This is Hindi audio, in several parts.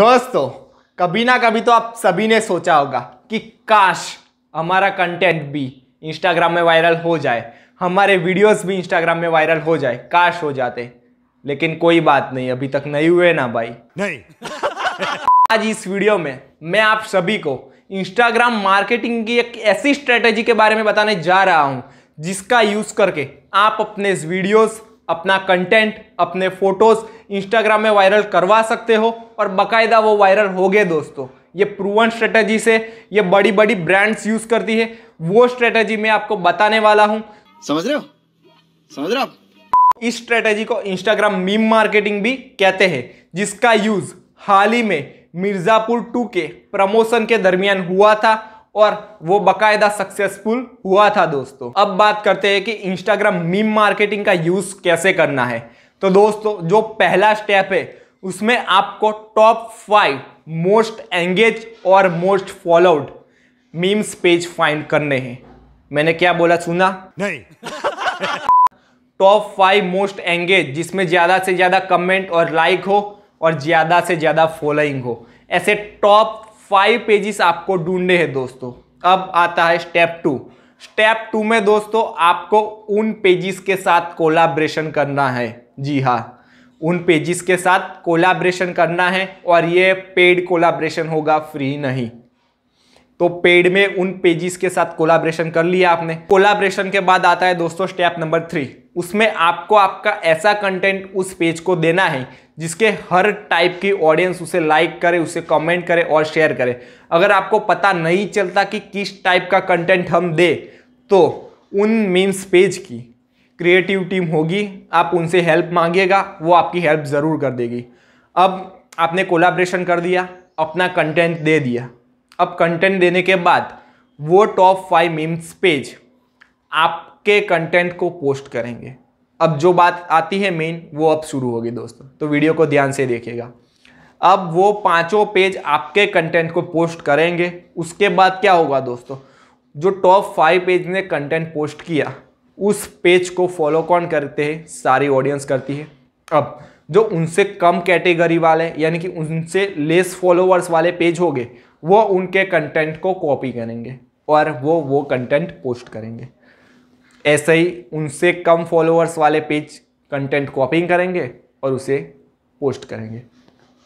दोस्तों, कभी ना कभी तो आप सभी ने सोचा होगा कि काश हमारा कंटेंट भी इंस्टाग्राम में वायरल हो जाए, हमारे वीडियोस भी इंस्टाग्राम में वायरल हो जाए, काश हो जाते। लेकिन कोई बात नहीं, अभी तक नहीं हुए ना भाई। नहीं। आज इस वीडियो में मैं आप सभी को इंस्टाग्राम मार्केटिंग की एक ऐसी स्ट्रेटेजी के बारे में बताने जा रहा हूं जिसका यूज करके आप अपने वीडियोस, अपना कंटेंट, अपने फोटोज इंस्टाग्राम में वायरल करवा सकते हो और बाकायदा वो वायरल हो गए। दोस्तों, ये प्रूवन स्ट्रेटेजी से ये बड़ी बड़ी ब्रांड्स यूज करती है, वो स्ट्रेटेजी मैं आपको बताने वाला हूं। समझ रहे हो आप? इस स्ट्रेटेजी को इंस्टाग्राम मीम मार्केटिंग भी कहते हैं, जिसका यूज हाल ही में मिर्जापुर 2 के प्रमोशन के दरमियान हुआ था और वो बाकायदा सक्सेसफुल हुआ था। दोस्तों, अब बात करते हैं कि इंस्टाग्राम मीम मार्केटिंग का यूज कैसे करना है। तो दोस्तों, जो पहला स्टेप है उसमें आपको टॉप 5 मोस्ट एंगेज और most followed memes page find करने हैं। मैंने क्या बोला, सुना नहीं? टॉप 5 मोस्ट एंगेज, जिसमें ज्यादा से ज्यादा कमेंट और लाइक हो और ज्यादा से ज्यादा फॉलोइंग हो, ऐसे टॉप 5 पेजेस आपको ढूंढने हैं। दोस्तों, अब आता है स्टेप 2। स्टेप 2 में दोस्तों आपको उन पेजेस के साथ कोलैबोरेशन करना है। जी हाँ, उन पेजेस के साथ कोलैबोरेशन करना है और ये पेड कोलैबोरेशन होगा, फ्री नहीं। तो पेड में उन पेजेस के साथ कोलैबोरेशन कर लिया आपने। कोलैबोरेशन के बाद आता है दोस्तों स्टेप नंबर 3। उसमें आपको आपका ऐसा कंटेंट उस पेज को देना है जिसके हर टाइप की ऑडियंस उसे लाइक करे, उसे कमेंट करे और शेयर करे। अगर आपको पता नहीं चलता कि किस टाइप का कंटेंट हम दे, तो उन मीम्स पेज की क्रिएटिव टीम होगी, आप उनसे हेल्प मांगिएगा, वो आपकी हेल्प ज़रूर कर देगी। अब आपने कोलैबोरेशन कर दिया, अपना कंटेंट दे दिया। अब कंटेंट देने के बाद वो टॉप 5 मीम्स पेज आपके कंटेंट को पोस्ट करेंगे। अब जो बात आती है मेन, वो अब शुरू होगी दोस्तों, तो वीडियो को ध्यान से देखिएगा। अब वो 5 पेज आपके कंटेंट को पोस्ट करेंगे। उसके बाद क्या होगा दोस्तों, जो टॉप 5 पेज ने कंटेंट पोस्ट किया, उस पेज को फॉलो कौन करते हैं? सारी ऑडियंस करती है। अब जो उनसे कम कैटेगरी वाले, यानी कि उनसे लेस फॉलोअर्स वाले पेज होंगे, वो उनके कंटेंट को कॉपी करेंगे और वो कंटेंट पोस्ट करेंगे। ऐसे ही उनसे कम फॉलोअर्स वाले पेज कंटेंट कॉपी करेंगे और उसे पोस्ट करेंगे।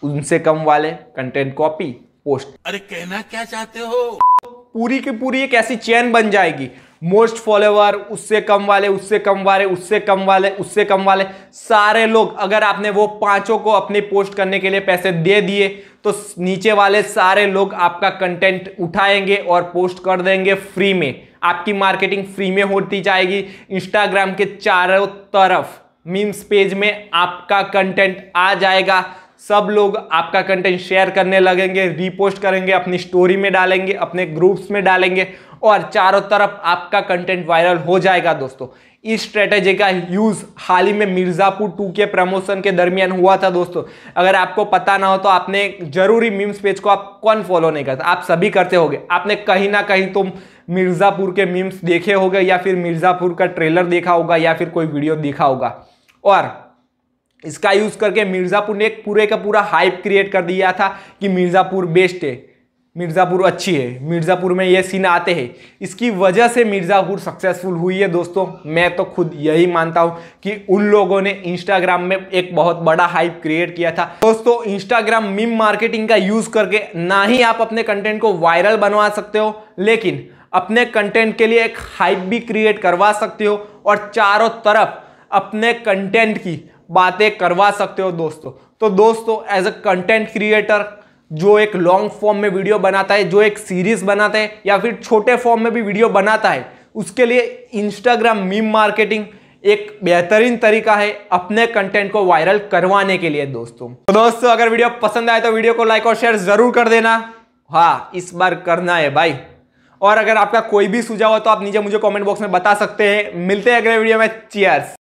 उनसे कम वाले कंटेंट कॉपी, पोस्ट। अरे कहना क्या चाहते हो? पूरी की पूरी एक ऐसी चेन बन जाएगी। मोस्ट फॉलोअर, उससे कम वाले, उससे कम वाले, उससे कम वाले, उससे कम वाले, सारे लोग। अगर आपने वो 5 को अपने पोस्ट करने के लिए पैसे दे दिए, तो नीचे वाले सारे लोग आपका कंटेंट उठाएंगे और पोस्ट कर देंगे फ्री में। आपकी मार्केटिंग फ्री में होती जाएगी। इंस्टाग्राम के चारों तरफ मीम्स पेज में आपका कंटेंट आ जाएगा। सब लोग आपका कंटेंट शेयर करने लगेंगे, रीपोस्ट करेंगे, अपनी स्टोरी में डालेंगे, अपने ग्रुप्स में डालेंगे और चारों तरफ आपका कंटेंट वायरल हो जाएगा। दोस्तों, इस स्ट्रेटेजी का यूज हाल ही में मिर्जापुर 2 के प्रमोशन के दरमियान हुआ था। दोस्तों, अगर आपको पता ना हो तो आपने जरूरी मीम्स पेज को आप कौन फॉलो नहीं करता? आप सभी करते होंगे। आपने कहीं ना कहीं तो मिर्जापुर के मीम्स देखे होंगे, या फिर मिर्जापुर का ट्रेलर देखा होगा, या फिर कोई वीडियो देखा होगा। और इसका यूज करके मिर्जापुर ने एक पूरे का पूरा हाइप क्रिएट कर दिया था कि मिर्जापुर बेस्ट है, मिर्जापुर अच्छी है, मिर्जापुर में ये सीन आते हैं। इसकी वजह से मिर्जापुर सक्सेसफुल हुई है। दोस्तों, मैं तो खुद यही मानता हूं कि उन लोगों ने इंस्टाग्राम में एक बहुत बड़ा हाइप क्रिएट किया था। दोस्तों, इंस्टाग्राम मीम मार्केटिंग का यूज करके ना ही आप अपने कंटेंट को वायरल बनवा सकते हो, लेकिन अपने कंटेंट के लिए एक हाइप भी क्रिएट करवा सकते हो और चारों तरफ अपने कंटेंट की बातें करवा सकते हो। दोस्तों, एज अ कंटेंट क्रिएटर जो एक लॉन्ग फॉर्म में वीडियो बनाता है, जो एक सीरीज बनाता है, या फिर छोटे फॉर्म में भी वीडियो बनाता है, उसके लिए इंस्टाग्राम मीम मार्केटिंग एक बेहतरीन तरीका है अपने कंटेंट को वायरल करवाने के लिए। दोस्तों, अगर वीडियो पसंद आए तो वीडियो को लाइक और शेयर जरूर कर देना। हाँ, इस बार करना है भाई। और अगर आपका कोई भी सुझाव हो तो आप नीचे मुझे कमेंट बॉक्स में बता सकते हैं। मिलते हैं अगले वीडियो में। चीयर्स।